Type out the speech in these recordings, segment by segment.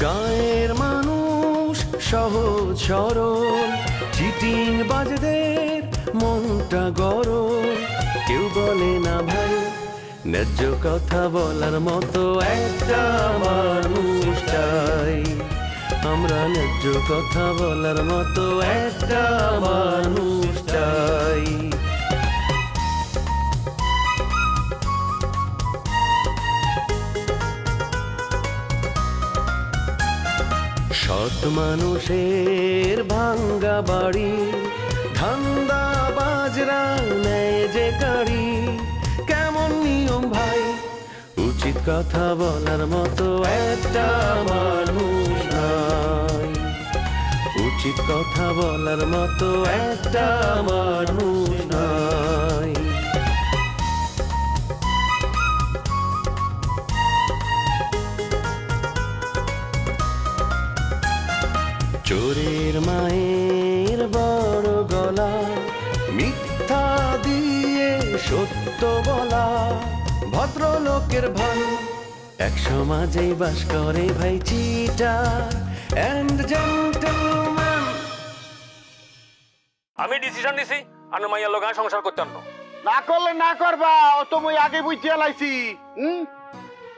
গায়ের মানুষ সহজ সরল, চিটিং বাজদের মনটা গরম। কেউ বলে না ভাই ন্যায্য কথা বলার মতো একটা মানুষ চাই। আমরা ন্যায্য কথা বলার মতো একটা মানুষ চাই। সৎ মানুষের ভাঙ্গা বাড়ি, ধান্দা বাজরা নেয় যে গাড়ি। কেমন নিয়ম ভাই, উচিত কথা বলার মতো একটা মানুষ নাই। উচিত কথা বলার মতো একটা মানুষ নাই। চোরের মায়ের বড় গলা, মিথ্যা দিয়ে সত্য বলা। ভদ্রলোকের ভাই এক সমাজেই বাস করে ভাই চিটার এন্ড জেন্টলম্যান। আমি ডিসিশন নিছি আনো মাইয়া লোক সংসার করতে আনো। না করলে না করবা, অত মই আগে বুঝতে লাইছি।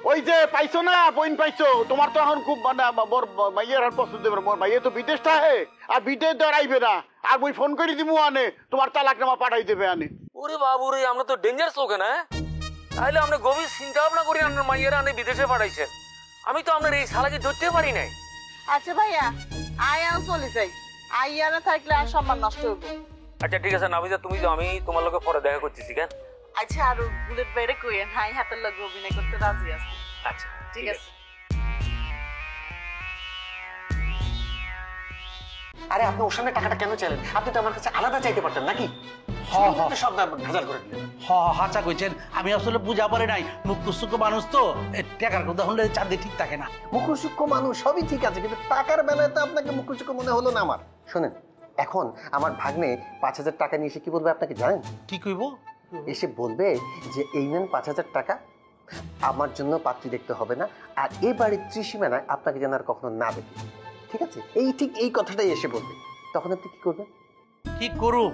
ওই যে পাইছো না বইন পাইছো, তোমার তো এখন খুব মানে মোর মাইয়ের হার পছন্দ হবে। মোর মাইয়ে তো বিদেশটা হে, আর বিদেশ তো আইবে না। আর বই ফোন করে দিমু আনে, তোমার তালাকনামা পাঠাই দেবে আনে। ওরে বাবু রে, আমরা তো ডেঞ্জারাস লোক না। তাহলে আমরা গভীর চিন্তা ভাবনা করি আপনার মাইয়েরা আনে বিদেশে পাঠাইছেন। আমি তো আপনার এই শালাকে ধরতে পারি নাই। আচ্ছা ভাইয়া, আয়া চলে যাই। আইয়া না থাকলে আর সম্মান নষ্ট হবে। আচ্ছা ঠিক আছে নাবিজা, তুমি তো আমি তোমার লোকে পরে দেখা করতেছি কেন। আচ্ছা, আর বুলেট বাইরে কইেন হাই হাতের লগে অভিনয় করতে রাজি আছে। আচ্ছা ঠিক আছে। আরে আপনি ওর সামনে টাকাটা কেন চাইলেন? আপনি তো আমার কাছে আলাদা চাইতে পারতেন নাকি? সব ভেজাল করে দিলেন। হাঁচা কইছেন, আমি আসলে বুঝা পারি নাই। মুখ্য মানুষ তো টাকার কথা হলে চাঁদে ঠিক থাকে না। মুখ্য মানুষ সবই ঠিক আছে, কিন্তু টাকার বেলায় তো আপনাকে মুখ্য মনে হলো না আমার। শোনেন, এখন আমার ভাগ্নে 5,000 টাকা নিয়ে এসে কি বলবে আপনাকে জানেন? কি কইব? এসে বলবে যে এই নেন 5,000 টাকা, আমার জন্য পাত্রী দেখতে হবে না, আর এই বাড়ির ত্রিসীমানায় আপনাকে যেন আর কখনো না দেখি। ঠিক আছে, ঠিক এই কথাটাই এসে বলবে। তখন আপনি কি করবেন? কি করু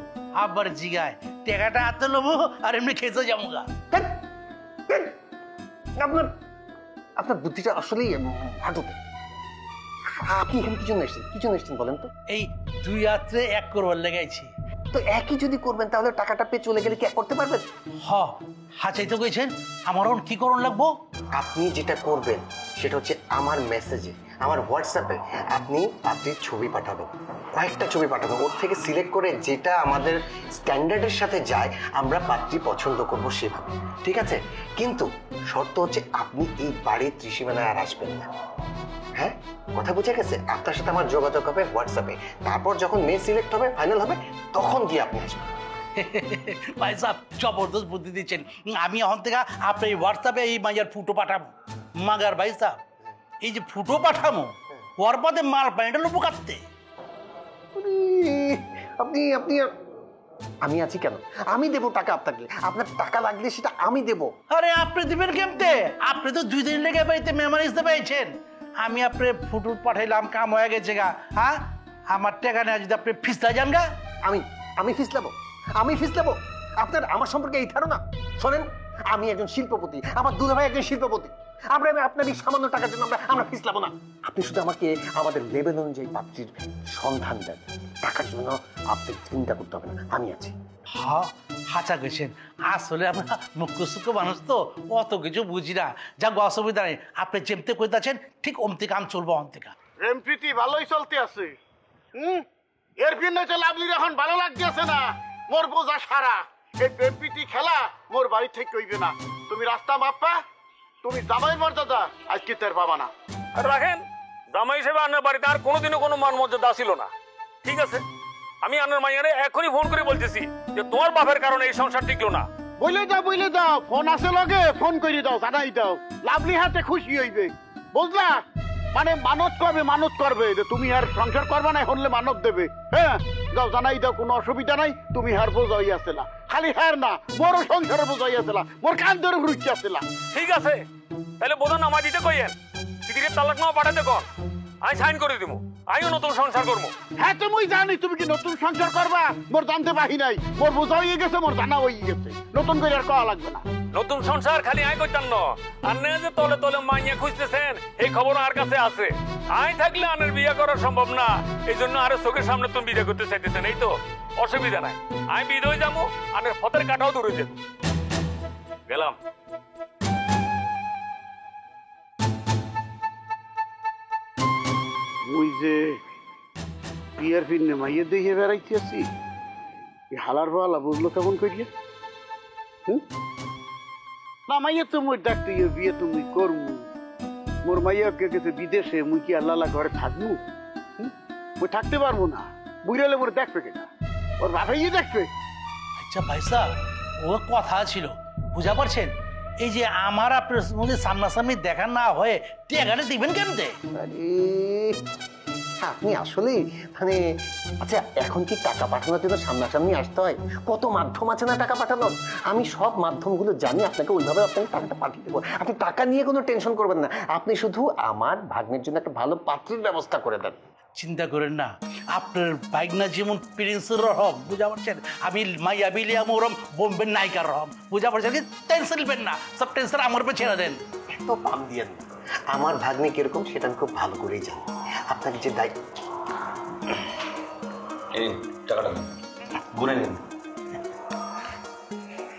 আবার জিগায়, টাকাটা হাতে লবো আর এমনি খেতে যাবো গা। আপনার বুদ্ধিটা আসলেই হাঁটুতে। আপনি এখানে কি জন্য এসেছেন বলেন তো? এই 2 রাত্রে এক করবার লেগাইছি। তো একই যদি করবেন তাহলে টাকাটা পেয়ে চলে গেলে কি এক করতে পারবেন? হাঁচাই তো কইছেন, আমার কি করণ লাগবো? আপনি যেটা করবেন সেটা হচ্ছে আমার মেসেজে, আমার হোয়াটসঅ্যাপে আপনি পাত্রীর ছবি পাঠাবেন, কয়েকটা ছবি পাঠাবেন। ওর থেকে সিলেক্ট করে যেটা আমাদের স্ট্যান্ডার্ডের সাথে যায় আমরা পাত্রী পছন্দ করবো সেভাবে। ঠিক আছে, কিন্তু শর্ত হচ্ছে আপনি এই বাড়ির ত্রিসীমানায় আর আসবেন না। হ্যাঁ, কথা বুঝে গেছে? আপনার সাথে আমার যোগাযোগ হবে হোয়াটসঅ্যাপে, তারপর যখন মেয়ে সিলেক্ট হবে, ফাইনাল হবে, তখন গিয়ে আপনি আসবেন। ভাই সাহেব জবরদস্ত বুদ্ধি দিচ্ছেন। আমি এখন থেকে আপনি হোয়াটসঅ্যাপে এই মাইয়ার ফুটো পাঠাবো। মাগার ভাই সাহেব, এই যে ফুটো পাঠাবো ওর বাদে মাল প্যান্ডেল উপকারতে আপনি আমি আছি কেন? আমি দেবো টাকা আপনাকে। আপনার টাকা লাগলে সেটা আমি দেবো। আরে আপনি দিবেন কেমতে? আপনি তো 2 দিন লেগে পাইতে মেহমান আসতে পাইছেন। আমি আপনি ফুটো পাঠাইলাম, কাম হয়ে গেছে গা। হ্যাঁ, আমার টাকা নেই যদি আপনি ফিসলা যান গা। আমি ফিসলাবো? আপনার আমার সম্পর্কে এই ধারণা? শোনেন, আমি একজন শিল্পপতি, আমার দুলাভাই একজন শিল্পপতি। আমরা আপনার এই সামান্য টাকার জন্য আমরা ফিসলাবো না। আপনি শুধু আমাকে আমাদের লেভেল অনুযায়ী পাত্রীর সন্ধান দেন। টাকার জন্য আপনি চিন্তা করতে হবে না, আমি আছি। হাঁচা গেছেন। আসলে আমরা মুখ্য মানুষ তো অত কিছু বুঝি না। যা অসুবিধা নেই, আপনি যেমতে কইতাছেন ঠিক অমতে কাম চলবো। অন্তিকা প্রেম প্রীতি ভালোই চলতে আছে। এর ভিন্ন যে লাভলির এখন ভালো লাগতেছে না। মোর বোঝা সারা, এই প্রেম প্রীতি খেলা মোর বাড়ি থেকে কইবে না। তুমি রাস্তা মাপা, তুমি জামাই মর্যাদা আজকে তের পাবা না। রাখেন, জামাই হিসেবে আপনার বাড়িতে আর কোনোদিনও কোনো মান মর্যাদা ছিল না। ঠিক আছে, আমি আপনার মাইয়ারে এখনই ফোন করে বলতেছি যে তোমার বাপের কারণে এই সংসার টিকলো না। বলে দাও, ফোন আছে লগে, ফোন করে দাও, জানাই দাও। লাভলি হাতে খুশি হইবে, বুঝলা? মানে মানত করবে যে তুমি আর সংসার করবা না, হলে মানত দেবে। হ্যাঁ, যাও জানাই দাও, কোনো অসুবিধা নাই। তুমি হার বোঝাই আসেলা, খালি হার না, বড় সংসারে বোঝাই আসেলা, মোর কান ধরে রুচি আসেলা। ঠিক আছে, তাহলে বোঝা নামা দিতে কইয়েন, চিঠির তালাকনামা পাঠাতে কর। আমি সাইন করে দিব, আমিও নতুন সংসার করবো। হ্যাঁ তুমি জানি তুমি কি নতুন সংসার করবা, মোর জানতে পারি নাই, মোর বোঝা হয়ে গেছে, মোর জানা হয়ে গেছে, নতুন করে আর কওয়া লাগবে না। নতুন সংসার খালি আই করতাম না, আন্নে যে তলে তলে মাইয়া খুঁজতেছেন এই খবর আর কাছে আছে। আই থাকলে আনের বিয়ে করা সম্ভব না, এই জন্য আরে চোখের সামনে তুমি বিয়ে করতে চাইতেছেন, এই তো অসুবিধা নাই। আমি বিয়ে হয়ে যাবো, আনের ফতের কাটাও দূরে যেত। গেলাম। ওই যে বিয়ের ফিরনে মাইয়ে দেখে বেড়াইতেছি, হালার পালা বুঝলো কেমন করিয়া? না মাইয়া তো মুই ডাকতে বিয়ে তুমি করবো, মোর মাইয়া কে গেছে বিদেশে, মুই কি আল্লাহ ঘরে থাকবো? মুই থাকতে পারবো না, বুঝলে মোর দেখবে কেনা, ওর বাবাই দেখবে। আচ্ছা ভাই সাহেব, ও কথা ছিল, বুঝা পারছেন? এই যে আমার আপনার মধ্যে সামনাসামনি দেখা না হয়ে টেকাটা দিবেন কেমতে? আরে আপনি আসলে মানে আচ্ছা এখন কি টাকা পাঠানোর জন্য সামনাসামনি আসতে হয়? কত মাধ্যম আছে না টাকা পাঠানোর, আমি সব মাধ্যমগুলো জানি, আপনাকে ওইভাবে আপনাকে টাকাটা পাঠিয়ে দেবো। আপনি টাকা নিয়ে কোনো টেনশন করবেন না, আপনি শুধু আমার ভাগ্নের জন্য একটা ভালো পাত্রের ব্যবস্থা করে দেন। চিন্তা করেন না, আপনার বাইকনা যেমন প্রিন্সের রহম, বুঝা পারছেন, আমি মাইয়া বিলিয়াম ওরম বোম্বের নায়িকার রহম, বুঝা পারছেন? টেনশন নেবেন না, সব টেনশন আমার উপর ছেড়ে দেন। এত পাম দিয়েন না, আমার ভাগ্নে কিরকম সেটা আমি খুব ভালো করেই জানি। আপনাকে যে দায়িত্ব, এই টাকাটা গুনে নিন,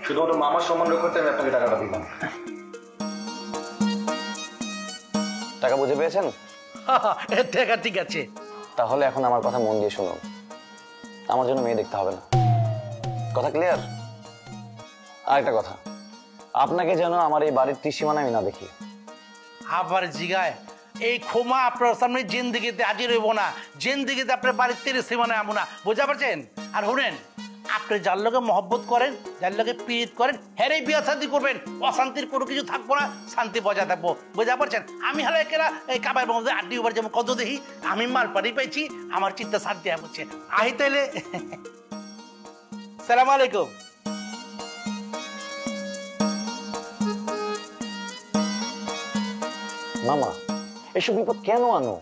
শুধুমাত্র মামার সম্মান রক্ষা করতে আমি আপনাকে টাকাটা দিলাম। টাকা বুঝে পেয়েছেন? ঠিক আছে, তাহলে এখন আমার কথা মন দিয়ে শুনুন, আমার জন্য মেয়ে দেখতে হবে না, কথা ক্লিয়ার? আরেকটা কথা, আপনাকে যেন আমার এই বাড়ির ত্রিসীমানা আমি না দেখি। আবার জিগায় এই ক্ষমা আপনার সামনে জিন্দিগিতে হাজির হইব না, জিন্দিগিতে আপনার বাড়ির ত্রিসীমানা আমু না, বুঝা পারছেন? আর শুনেন, আপনি যার লগে মহব্বত করেন, যার লগে পীড়িত করেন, হ্যাঁ বিয়া শান্তি করবেন, অশান্তির কোনো কিছু থাকবো না, শান্তি বজায় থাকবো, বুঝা পারছেন? আমি হলে একেরা এই কাবার মধ্যে আড্ডি উবার যেমন কত দেখি, আমি মাল পাড়ি পাইছি, আমার চিন্তা শান্তি হচ্ছে। আহি তাইলে সালাম আলাইকুম। মামা এসব বিপদ কেন আনো?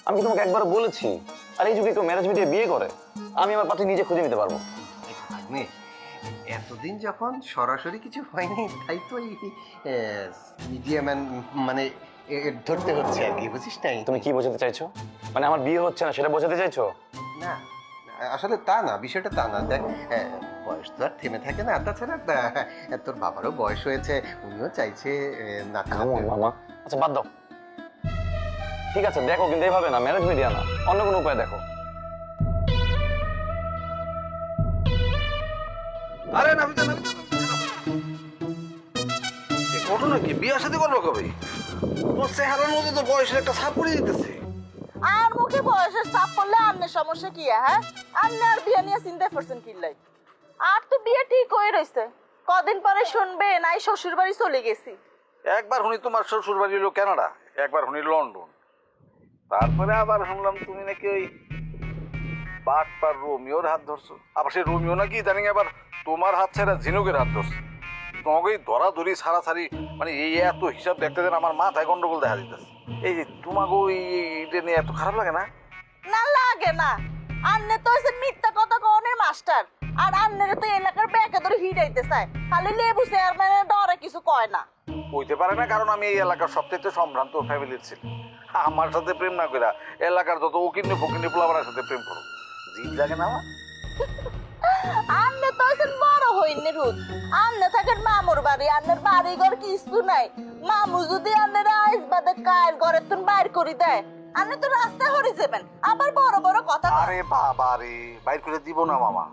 আমি তোমাকে একবার বলেছি, আর এই যুগে কেউ ম্যারেজ মিটিয়ে বিয়ে করে? আমি আমার পাত্রী নিজে খুঁজে নিতে পারবো। ভাগ্নে এতদিন যখন সরাসরি কিছু হয়নি, তাই তো এই মিডিয়াম্যান মানে ধরতে হচ্ছে আর কি, বুঝিস নাই? তুমি কি বোঝাতে চাইছো? মানে আমার বিয়ে হচ্ছে না সেটা বোঝাতে চাইছো? না আসলে তা না, বিষয়টা তা না। দেখ বয়স তো আর থেমে থাকে না, তাছাড়া তোর বাবারও বয়স হয়েছে, উনিও চাইছে না। মামা আচ্ছা বাদ দাও, ঠিক আছে দেখো, কিন্তু এইভাবে না, ম্যারেজ মিডিয়া না, অন্য কোনো উপায় দেখো। আরে ঘটনা কি? বিয়ে সাথে করবো কবে? তোর চেহারার মধ্যে তো বয়সের একটা ছাপ পড়ে দিতেছে। আর মুখে বয়সের চাপ পড়লে আন্নের সমস্যা কি? হ্যাঁ আন্নে আর বিয়ে নিয়ে চিন্তা করছেন কি লাই? আর তো বিয়ে ঠিক হয়ে রয়েছে, কদিন পরে শুনবে নাই শ্বশুর বাড়ি চলে গেছি। একবার শুনি তোমার শ্বশুর বাড়ি হলো কানাডা, একবার শুনি লন্ডন, তারপরে আবার শুনলাম তুমি নাকি ওই বাটপার রোমিওর হাত ধরছো। আবার সেই রোমিও নাকি জানি আবার তোমার হাত ছাড়া ঝিনুকের হাত ধরছে। তোমাকে এই ধরাধরি ছাড়াছাড়ি মানে এই এত হিসাব দেখতে দেন আমার মাথায় গন্ডগোল দেখা দিতেছে। এই যে তোমাকে এইটা নিয়ে এত খারাপ লাগে না? না লাগে না, আন্নে তো হচ্ছে মিথ্যা কথা কনের মাস্টার, আর আন্নের তো এলাকার ব্যাকে ধরে হিড়াইতে চায়, খালি লেবু চেয়ারম্যানের ডরে কিছু কয় না। হইতে পারে না, কারণ আমি এই এলাকার সবচেয়ে সম্ভ্রান্ত ফ্যামিলির ছেলে। আমার সাথে প্রেম না করে এলাকার যত উকিন্নি ফকিন্নি পোলাবার সাথে প্রেম করো, জিদ লাগে না আমার? আন্নে তো হচ্ছে বড় হইনি রুদ, আন্নে থাকেন মামুর বাড়ি, আন্নের বাড়ি ঘর কিছু নাই। মামু যদি আন্নের আইস বাদে কায়ের ঘরের তুন বাইর করে দেয়, আন্নে তো রাস্তা হরে যাবেন, আবার বড় বড় কথা। আরে বাবা রে, বাইর করে দিব না মামা।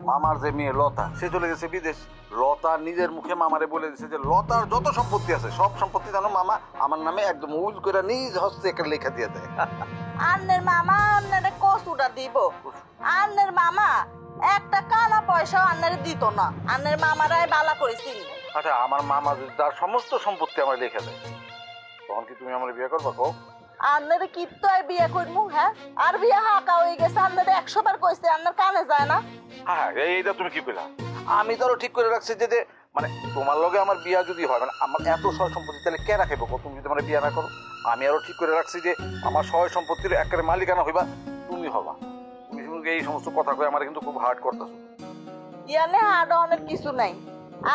মামার যে মেয়ে লতা, সে চলে গেছে বিদেশ। লতা নিজের মুখে মামারে বলে দিছে যে লতার যত সম্পত্তি আছে সব সম্পত্তি যেন মামা আমার নামে একদম উইল করে নিজ হস্তে একটা লেখা দিয়ে দেয়। আন্নের মামা আন্নের কসুটা দিব, আন্নের মামা একটা কানা পয়সা আন্নের দিত না, আন্নের মামারাই বালা করে চিনি। আচ্ছা আমার মামা যদি তার সমস্ত সম্পত্তি আমার লিখে দেয়, তখন কি তুমি আমার বিয়ে করবা? কো আন্নের কি তো আর বিয়ে করবো? হ্যাঁ আর বিয়ে হাঁকা হয়ে গেছে, আন্নের 100 বার কইছে, আন্নের কানে যায় না। হ্যাঁ এইটা তুমি কি পেলা? আমি তো ঠিক করে রাখছি যে মানে তোমার লগে আমার বিয়া যদি হয়, মানে আমার এত সয় সম্পত্তি তাহলে কে রাখবে? তুমি যদি আমার বিয়া না করো, আমি আরো ঠিক করে রাখছি যে আমার সয় সম্পত্তির একেবারে মালিকানা হইবা তুমি হবা। তুমি এই সমস্ত কথা কয়ে আমার কিন্তু খুব হার্ড করতেছো। ইয়ানে হার্ড অনেক কিছু নাই।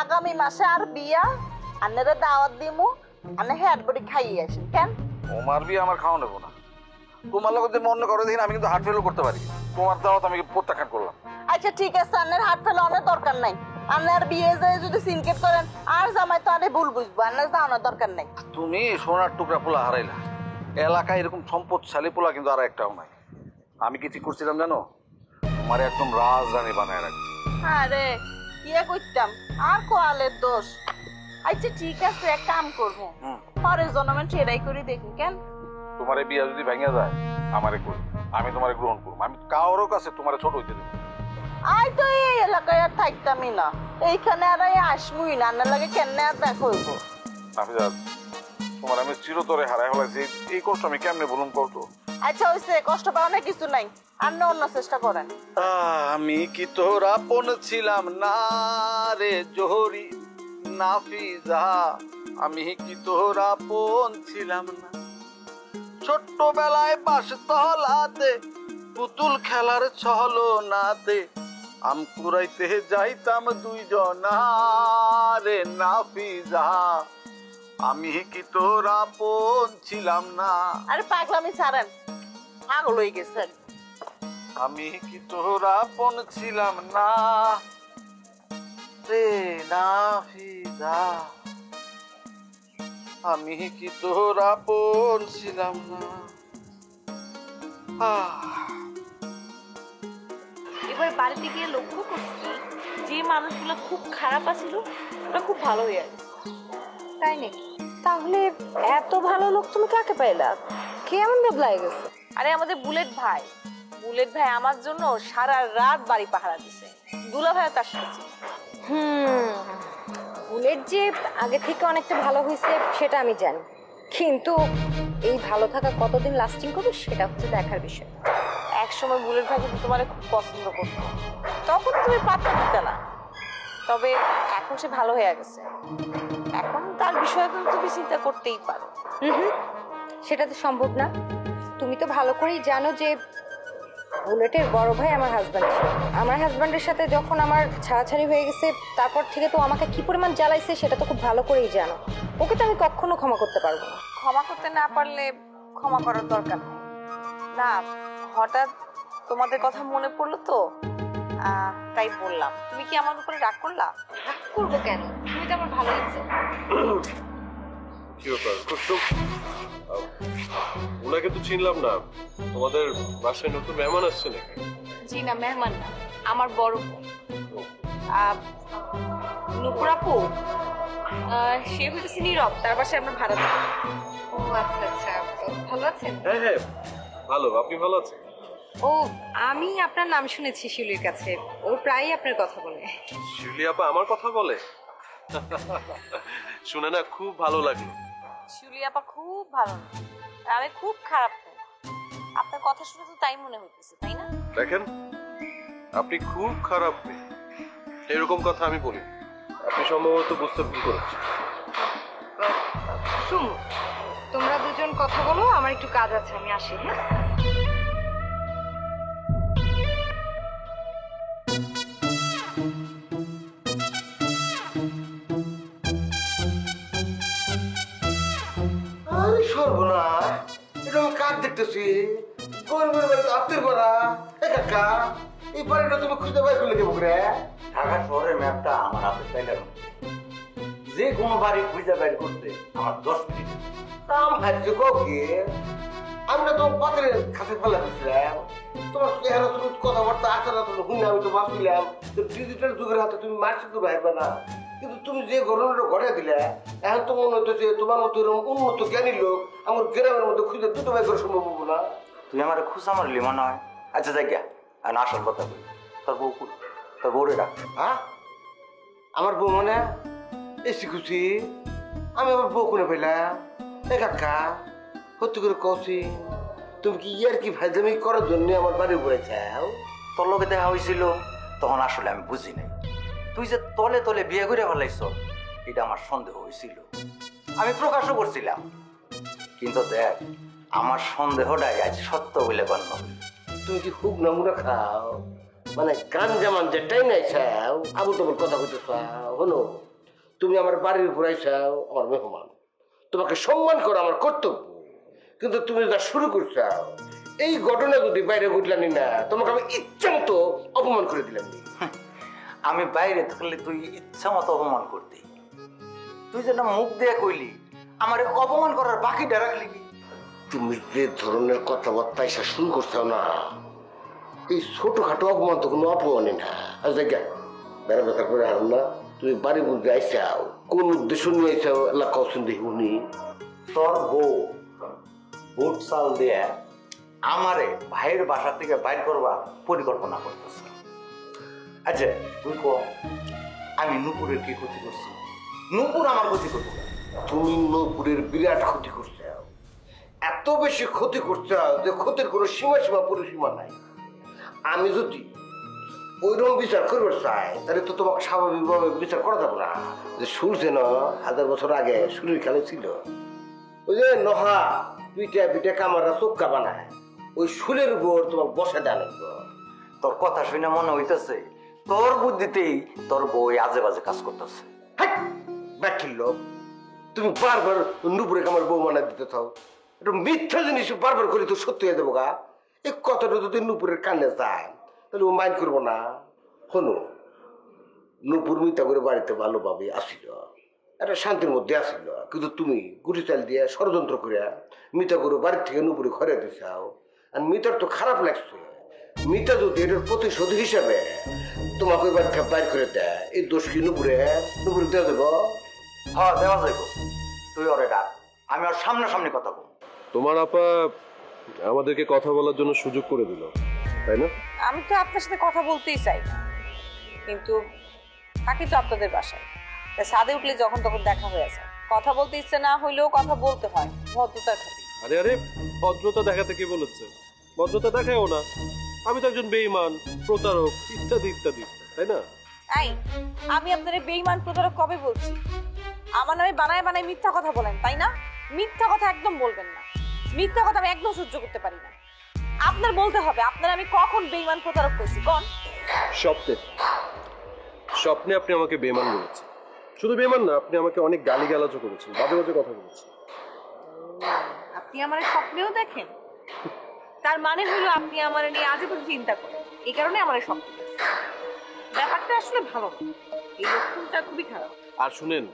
আগামী মাসে আর বিয়া, আন্নারে দাওয়াত দিমু, আন্না হেড বডি খাইয়ে আসেন। কেন তোমার বিয়ে আমার খাওয়া নেবো না। তোমার লোক মনে করো দেখি আমি কিন্তু হার্ট ফেলও করতে পারি। তোমার দাওয়াত আমি প্রত্যাখ্যান করলাম। আচ্ছা ঠিক আছে, আন্নার হাত ফেলে অনেক দরকার নাই। আন্নার বিয়ে যায় যদি সিনকেট করেন আর জামাই তো আরে ভুল বুঝবো, আন্নার জানার দরকার নাই। তুমি সোনার টুকরা পোলা হারাইলা, এলাকায় এরকম সম্পদশালী পোলা কিন্তু আর একটাও নাই। আমি কি ঠিক করছিলাম জানো? তোমার একদম রাজরানী বানায় রাখবো। আরে ইয়ে করতাম আর কোয়ালের দোষ। আচ্ছা ঠিক আছে, এক কাম করবো, পরের জন্মে ট্রেডাই করে দেখি। কেন তোমার এই বিয়া যদি ভেঙে যায় আমারে করি, আমি তোমারে গ্রহণ করবো। আমি কারোর কাছে তোমারে ছোট হইতে দেবো। আই তো এই এলাকায় আর থাকতামই না, এইখানে আর আসমুই না। আন্নার লাগে কেন আর দেখা হইব? নাফিজা, তোমার আমি চিরতরে হারাই হলাইছি, এই কষ্ট আমি কেমনে বলুন কত? আচ্ছা হইছে, কষ্ট পাওয়া না কিছু নাই, অন্য অন্য চেষ্টা করেন। আমি কি তোর আপন ছিলাম না রে জোহরি নাফিজা, আমি কি তোর আপন ছিলাম না? ছোট্টবেলায় পাশতলাতে পুতুল খেলার ছলনাতে আম কুড়াইতে যাইতাম দুইজনা রে নাফিজা, আমি কি তোর আপন ছিলাম না? আরে পাগলামি ছাড়েন, পাগল হয়ে গেছেন। আমি কি তোর আপন ছিলাম না রে নাফিজা, আমি কি তোর আপন ছিলাম না? এবার বাড়িতে গিয়ে লক্ষ্য করছি যে মানুষগুলো খুব খারাপ আছিল ওরা খুব ভালো হয়ে গেছে। তাই নাকি? তাহলে এত ভালো লোক তুমি কাকে পাইলা? কেমন বদলাই গেছে? আরে আমাদের বুলেট ভাই, বুলেট ভাই আমার জন্য সারা রাত বাড়ি পাহারা দিছে। দুলা ভাই তার সাথে। বুলেট যে আগে থেকে অনেকটা ভালো হয়েছে সেটা আমি জানি, কিন্তু এই ভালো থাকা কতদিন লাস্টিং করবে সেটা হচ্ছে দেখার বিষয়। একসময় বুলেট ভাই কিন্তু তোমার খুব পছন্দ করতো, তখন তুমি পাত্তা দিতে না। তবে এখন সে ভালো হয়ে গেছে, এখন তার বিষয়ে কিন্তু তুমি চিন্তা করতেই পারো। সেটা তো সম্ভব না। তুমি তো ভালো করেই জানো যে বুলেটের বড় ভাই আমার হাজব্যান্ড ছিল। আমার হাজব্যান্ডের সাথে যখন আমার ছাড়াছাড়ি হয়ে গেছে তারপর থেকে তো আমাকে কি পরিমাণ জ্বালাইছে সেটা তো খুব ভালো করেই জানো। ওকে তো আমি কখনো ক্ষমা করতে পারবো না। ক্ষমা করতে না পারলে ক্ষমা করার দরকার নেই। না, হঠাৎ তোমাদের কথা মনে পড়লো তো তাই বললাম। তুমি কি আমার উপরে রাগ করলা? রাগ করবো কেন? তুমি তো আমার ভালো হয়েছে। কি ব্যাপার কুসুম, ওনাকে তো চিনলাম না। তোমাদের বাসায় নতুন মেহমান আসছে নাকি? জি না, মেহমান না, আমার বড় বোন নুপুর আপু। সে হচ্ছে নীরব, তার বাসায় আমরা ভাড়া থাকি। ও আচ্ছা আচ্ছা, ভালো আছেন? হ্যাঁ হ্যাঁ ভালো, আপনি ভালো আছেন? ও আমি আপনার নাম শুনেছি শিউলির কাছে, ও প্রায়ই আপনার কথা বলে। শিউলি আপা আমার কথা বলে? শুনে না খুব ভালো লাগলো। শিউলি আপা খুব ভালো, আমি খুব খারাপ। আপনার কথা শুনে তো তাই মনে হইতেছে, তাই না? দেখেন আপনি খুব খারাপ মেয়ে, এরকম কথা আমি বলি। আপনি সম্ভবত বুঝতে ভুল করেছেন। শুনো, তোমরা দুজন কথা বলো, আমার একটু কাজ আছে, আমি আসি। হ্যাঁ সর্বনাশ, এটা আমি কাক দেখতেছি। গরিবের বাড়িতে আত্মীয় করা কাকা, এই বাড়িটা তুমি খুঁজে বাই করলে কে বকরে? ঢাকা শহরের ম্যাপটা আমার হাতে চাইলাম, যে কোনো বাড়ি খুঁজে বের করতে আমার 10 মিনিট। কাম হারছে কি? আমি না তোমার পাত্রের খাতে ফেলা দিচ্ছিলাম। তোমার চেহারা শুরু কথাবার্তা আচার শুনে আমি তো ভাবছিলাম ডিজিটাল যুগের হাতে তুমি মার্কশিট পারবে না, কিন্তু তুমি যে ঘটনাটা ঘটে দিলে এখন তো মনে হচ্ছে তোমার মতো এরকম উন্নত জ্ঞানী লোক আমার গ্রামের মধ্যে খুঁজে দুটো বাই করা সম্ভব হবো না। তুই আমার খুশা মারলি মনে হয়। আচ্ছা জায়গা আর আসল কথা বলি, তোর বউ তোর বউরে ডাক। হ্যাঁ, আমার বউ মানে এসি খুশি? আমি আমার বউ কোনে পেলাম? এ কাকা, সত্যি করে কছি, তুমি কি ইয়ার কি ভাইজামি করার জন্য আমার বাড়ি উপরে চাও? তোর লোকে দেখা হয়েছিল তখন আসলে আমি বুঝি নাই। তুই যে তলে তলে বিয়ে করে ফেলাইছ এটা আমার সন্দেহ হয়েছিল, আমি প্রকাশও করছিলাম। কিন্তু দেখ, আমার সন্দেহটাই আজ সত্য বলে গণ্য হইল। তুমি কি খুব নামুরা খাও, মানে গান জামান যেটাই নাই চাও আবু তোমার কথা কইতে চাও। হলো তুমি আমার বাড়ির উপর আইসাও, আমার মেহমান, তোমাকে সম্মান করা আমার কর্তব্য। কিন্তু তুমি যা শুরু করছাও, এই ঘটনা যদি বাইরে ঘটলানি না, তোমাকে আমি ইচ্ছা মতো অপমান করে দিলাম। আমি বাইরে থাকলে তুই ইচ্ছা মতো অপমান করতি, তুই যেন মুখ দিয়ে কইলি আমার অপমান করার বাকিটা রাখলি কি? তুমি যে ধরনের কথাবার্তা এসে শুরু করছো না, এই ছোটখাটো অপমান তো কোনো অপমানই না। আর জায়গা বেড়া বেতা করে আর না, তুমি বাড়ি বুঝতে আইসাও, কোন উদ্দেশ্য নিয়ে আইসাও এলাকা কৌশল দেখি উনি। তোর বউ বুট চাল দিয়ে আমারে ভাইয়ের বাসা থেকে বাইর করবার পরিকল্পনা করতেছ। আচ্ছা তুই কো, আমি নূপুরের কি ক্ষতি করছি? নূপুর আমার ক্ষতি করবো না। তুমি নূপুরের বিরাট ক্ষতি করছো, এত বেশি ক্ষতি করছো যে ক্ষতির কোনো সীমা পরিসীমা নাই। আমি যদি ওইরকম বিচার করবার চাই, তাহলে তো তোমাকে স্বাভাবিকভাবে বিচার করা যাবে না। যে শুনছে না 1000 বছর আগে শুরুর খেলে ছিল, ওই যে নহা পিঠে কামাররা চোক্কা বানায়, ওই শুলের উপর তোমার বসে দেওয়া লাগবে। তোর কথা শুনে মনে হইতেছে তোর বুদ্ধিতেই তোর বই আজে বাজে কাজ করতেছে। ব্যাঠির লোক, তুমি বারবার নুপুরে কামার বউ মানা দিতে থাও। একটু মিথ্যা জিনিস বারবার করে তো সত্যি হয়ে দেবো গা। এই কথাটা যদি নুপুরের কানে যায় তাহলে ও মাইন্ড করবো না। শোনো, নুপুর মিথ্যা করে বাড়িতে ভালোভাবে আসিল, একটা শান্তির মধ্যে আসিল। কিন্তু তুমি গুটি চাল দিয়ে ষড়যন্ত্র করে মিথ্যা করে বাড়ির থেকে নুপুরে ঘরে দিছাও। আর মিতার তো খারাপ লাগছে। মিতা যদি এটার প্রতিশোধ হিসাবে তোমাকে এবার বাইর করে দেয়, এই দোষ কি নুপুরে দেওয়া দেবো? হ্যাঁ দেওয়া যাইব। তুই ওরে ডাক, আমি ওর সামনাসামনি কথা বল। তোমার আপা আমাদেরকে কথা বলার জন্য সুযোগ করে দিল, তাই না? আমি তো আপনার সাথে কথা বলতেই চাই, কিন্তু থাকি তো আপনাদের বাসায়, তাই ছাদে উঠলে যখন তখন দেখা হয়ে যায়। কথা বলতে ইচ্ছে না হইলেও কথা বলতে হয়, ভদ্রতার খাতির। আরে আরে, ভদ্রতা দেখাতে কে বলেছে? ভদ্রতা দেখায়ও না। আমি তো একজন বেঈমান, প্রতারক, ইত্যাদি ইত্যাদি, তাই না? এই, আমি আপনার বেঈমান প্রতারক কবে বলছি? আমার নামে বানায় বানায় মিথ্যা কথা বলেন, তাই না? মিথ্যা কথা একদম বলবেন না। মিথ্যা কথা আমি একদম সহ্য করতে পারি না। আপনার বলতে হবে আপনার আমি কখন বেঈমান প্রতারক কইছি, কোন স্বপ্নে আপনি আমাকে বেঈমান বলেছেন। শুধু বেঈমান না, আপনি আমাকে অনেক গালিগালাজও করেছেন, বাজে বাজে কথা বলেছেন। আপনি আমার স্বপ্নেও দেখেন? তার মানে হলো আপনি আমার নিয়ে আজে বাজে চিন্তা করেন, এই কারণে আমার স্বপ্ন দেখছেন। ব্যাপারটা আসলে ভালো না, এই লক্ষণটা খুবই খারাপ। আর শুনেন,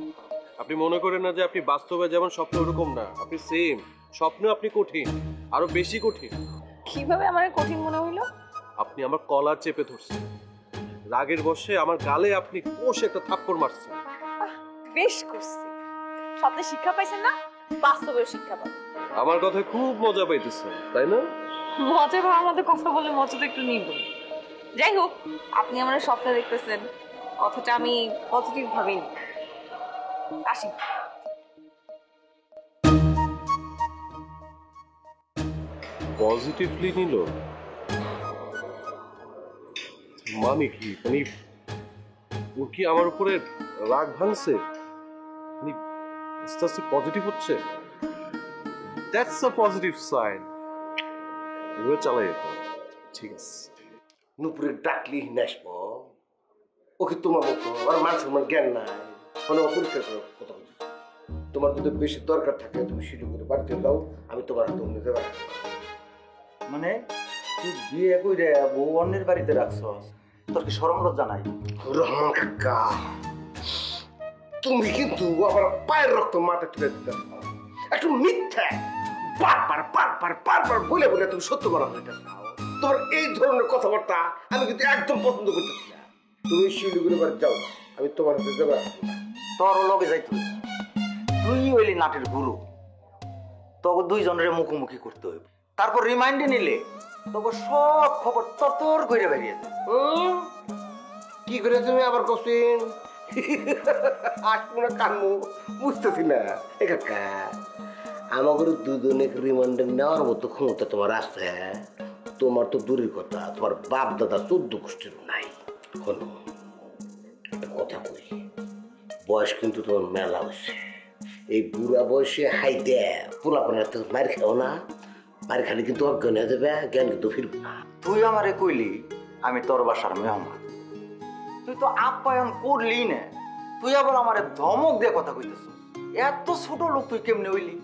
আপনি মনে করেন না যে আপনি বাস্তবে যেমন স্বপ্ন ওরকম না, আপনি সেম। স্বপ্ন আপনি কঠিন, আরো বেশি কঠিন। কিভাবে আমার কঠিন মনে হইলো? আপনি আমার কলার চেপে ধরছেন, রাগের বশে আমার গালে আপনি কষে একটা থাপ্পড় মারছেন। বেশ করছি। স্বপ্নে শিক্ষা পাইছেন না, বাস্তবেও শিক্ষা পাবেন। আমার কথায় খুব মজা পাইতেছেন, তাই না? মজা পাওয়ার মধ্যে কথা বলে মজা তো একটু নিব। যাই হোক, আপনি আমার স্বপ্নে দেখতেছেন, কথাটা আমি পজিটিভ ভাবেই নিই। আসি। পজিটিভলি নিল মানে কি? মানে ও কি আমার উপরে রাগ ভাঙছে? মানে আস্তে আস্তে পজিটিভ হচ্ছে। That's a positive sign. এবার চালাই যেত। ঠিক আছে, নুপুরে ডাকলি নাসবো। ওকে তোমার মতো আর মান সম্মান জ্ঞান নাই, মানে অপরিষ্কার করে কথা বলছি। তোমার যদি বেশি দরকার থাকে তুমি শিলু করে বাড়িতে যাও, আমি তোমার হাতে অন্য দেওয়া। মানে তুই বিয়ে কইরে বউ অন্যের বাড়িতে রাখছস, তোর কি শরম লজ্জা নাই? রহমান কাকা, তুমি কিন্তু আবার পায়ের রক্ত মাথা তুলে দিতে একটু মিথ্যা বারবার বলে বলে তুমি সত্য বলা হইতে চাও। তোমার এই ধরনের কথাবার্তা আমি কিন্তু একদম পছন্দ করতেছি না। তুমি শিলিগুড়ি বাড়ি যাও, আমি তোমার হাতে দেবো। তোর লগে যাই তুই হইলি নাটের গুরু, তোকে দুইজনের মুখোমুখি করতে হইব। তারপর রিমাইন্ডে নিলে তোকে সব খবর ততর করে বেরিয়ে যায়। কি করে তুমি আবার কোশ্চিন আসবো না কানবো বুঝতেছি না। কাকা, আমাদের দুজনে রিমান্ডে নেওয়ার মতো ক্ষমতা তোমার আছে? তোমার তো দূরের কথা, তোমার বাপ দাদা 14 গোষ্ঠীর নাই। হলো বয়স কিন্তু তোমার মেলা হয়েছে। এই বুড়া বয়সে হাইতে পোলাপনের তো মার খাও না, মার খালি কিন্তু অজ্ঞান হয়ে যাবে, জ্ঞান কিন্তু ফিরবে না। তুই আমারে কইলি আমি তোর বাসার মেহমান, তুই তো আপ্যায়ন করলি না, তুই আবার আমারে ধমক দিয়ে কথা কইতেছ। এত ছোট লোক তুই কেমনে হইলি?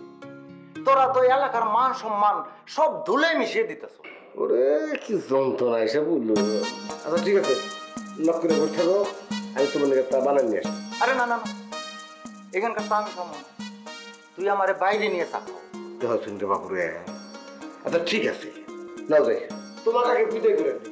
তোরা তো এলাকার মান সম্মান সব ধুলে মিশিয়ে দিতেছ। ওরে কি যন্ত্রণা এসে বললো। আচ্ছা ঠিক আছে, লক করে বসে থাকো, আমি তোমার দিকে তা বানান নিয়ে আসি। আরে না না না, এখানকার তো আমি খাবো না, তুই আমারে বাইরে নিয়ে চাকো। দেখো শুনতে বাবুরে। আচ্ছা ঠিক আছে, নাও যাই, তোমাকে আগে বিদায় করে দিই।